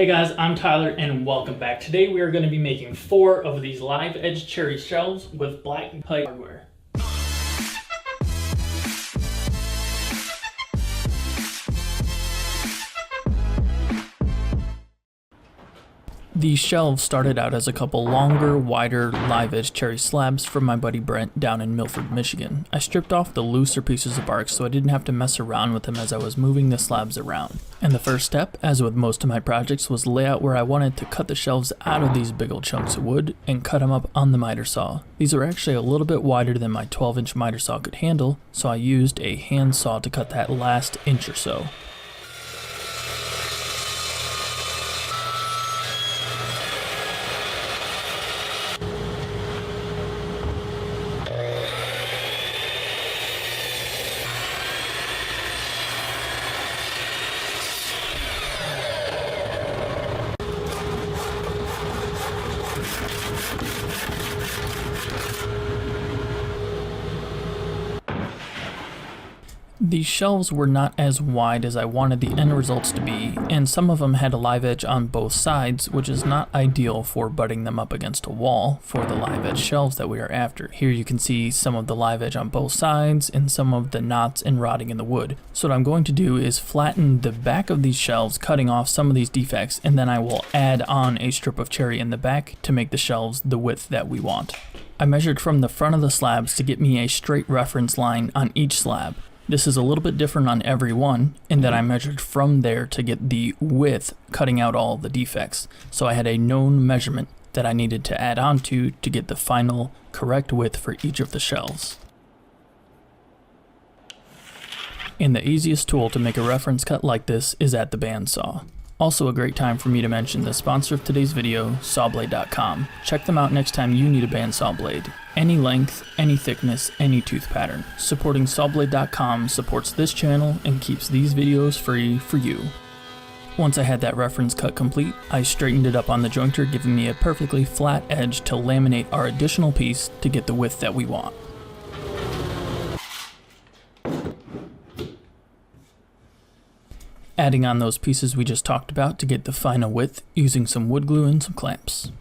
Hey guys, I'm Tyler and welcome back. Today we are going to be making 4 of these live edge cherry shelves with black pipe hardware. These shelves started out as a couple longer, wider, live edge cherry slabs from my buddy Brent down in Milford, Michigan. I stripped off the looser pieces of bark so I didn't have to mess around with them as I was moving the slabs around. And the first step, as with most of my projects, was lay out where I wanted to cut the shelves out of these big old chunks of wood and cut them up on the miter saw. These are actually a little bit wider than my 12-inch miter saw could handle, so I used a hand saw to cut that last inch or so. These shelves were not as wide as I wanted the end results to be, and some of them had a live edge on both sides, which is not ideal for butting them up against a wall for the live edge shelves that we are after. Here you can see some of the live edge on both sides and some of the knots and rotting in the wood. So what I'm going to do is flatten the back of these shelves, cutting off some of these defects, and then I will add on a strip of cherry in the back to make the shelves the width that we want. I measured from the front of the slabs to get me a straight reference line on each slab. This is a little bit different on every one, in that I measured from there to get the width, cutting out all the defects. So I had a known measurement that I needed to add on to get the final correct width for each of the shelves. And the easiest tool to make a reference cut like this is at the bandsaw. Also a great time for me to mention the sponsor of today's video, sawblade.com. Check them out next time you need a bandsaw blade. Any length, any thickness, any tooth pattern. Supporting sawblade.com supports this channel and keeps these videos free for you. Once I had that reference cut complete, I straightened it up on the jointer, giving me a perfectly flat edge to laminate our additional piece to get the width that we want. Adding on those pieces we just talked about to get the final width using some wood glue and some clamps.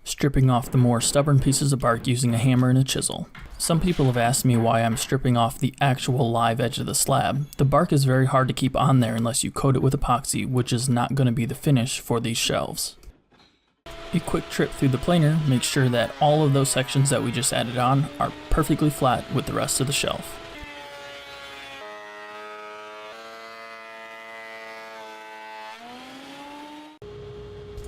Stripping off the more stubborn pieces of bark using a hammer and a chisel. Some people have asked me why I'm stripping off the actual live edge of the slab. The bark is very hard to keep on there unless you coat it with epoxy, which is not going to be the finish for these shelves. A quick trip through the planer makes sure that all of those sections that we just added on are perfectly flat with the rest of the shelf.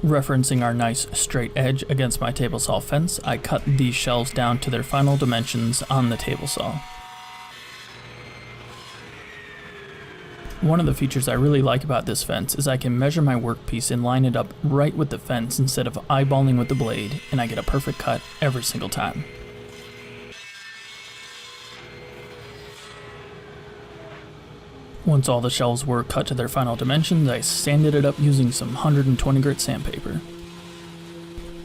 Referencing our nice straight edge against my table saw fence, I cut these shelves down to their final dimensions on the table saw. One of the features I really like about this fence is I can measure my workpiece and line it up right with the fence instead of eyeballing with the blade, and I get a perfect cut every single time. Once all the shelves were cut to their final dimensions, I sanded it up using some 120 grit sandpaper.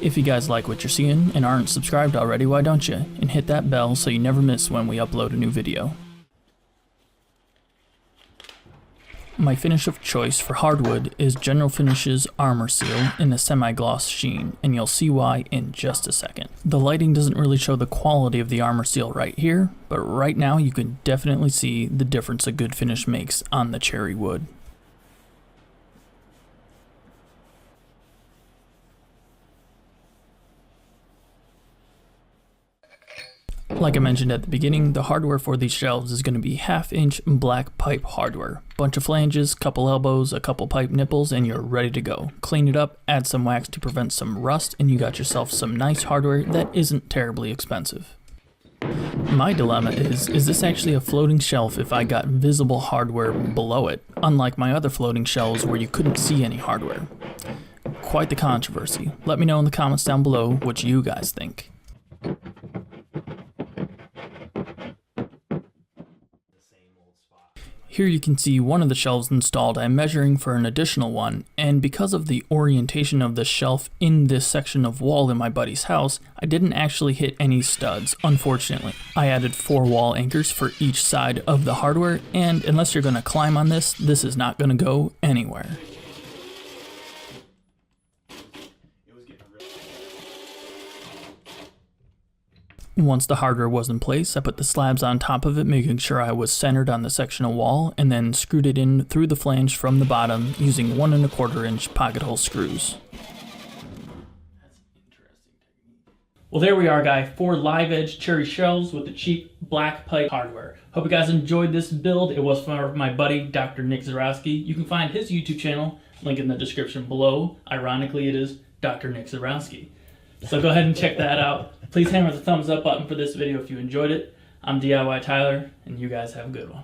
If you guys like what you're seeing and aren't subscribed already, why don't you? And hit that bell so you never miss when we upload a new video. My finish of choice for hardwood is General Finishes Armor Seal in a semi-gloss sheen, and you'll see why in just a second. The lighting doesn't really show the quality of the armor seal right here, but right now you can definitely see the difference a good finish makes on the cherry wood. Like I mentioned at the beginning, the hardware for these shelves is going to be 1/2-inch black pipe hardware. Bunch of flanges, couple elbows, a couple pipe nipples, and you're ready to go. Clean it up, add some wax to prevent some rust, and you got yourself some nice hardware that isn't terribly expensive. My dilemma is this actually a floating shelf if I got visible hardware below it, unlike my other floating shelves where you couldn't see any hardware? Quite the controversy. Let me know in the comments down below what you guys think. Here you can see one of the shelves installed. I'm measuring for an additional one, and because of the orientation of the shelf in this section of wall in my buddy's house, I didn't actually hit any studs, unfortunately. I added 4 wall anchors for each side of the hardware, and unless you're going to climb on this is not going to go anywhere. Once the hardware was in place, I put the slabs on top of it, making sure I was centered on the section of wall, and then screwed it in through the flange from the bottom using 1 1/4 inch pocket hole screws. Well, there we are, guys. 4 live edge cherry shelves with the cheap black pipe hardware. Hope you guys enjoyed this build. It was for my buddy, Dr. Nick Zarowski. You can find his YouTube channel, link in the description below. Ironically, it is Dr. Nick Zarowski. So go ahead and check that out. Please hammer the thumbs up button for this video if you enjoyed it. I'm DIYTyler, and you guys have a good one.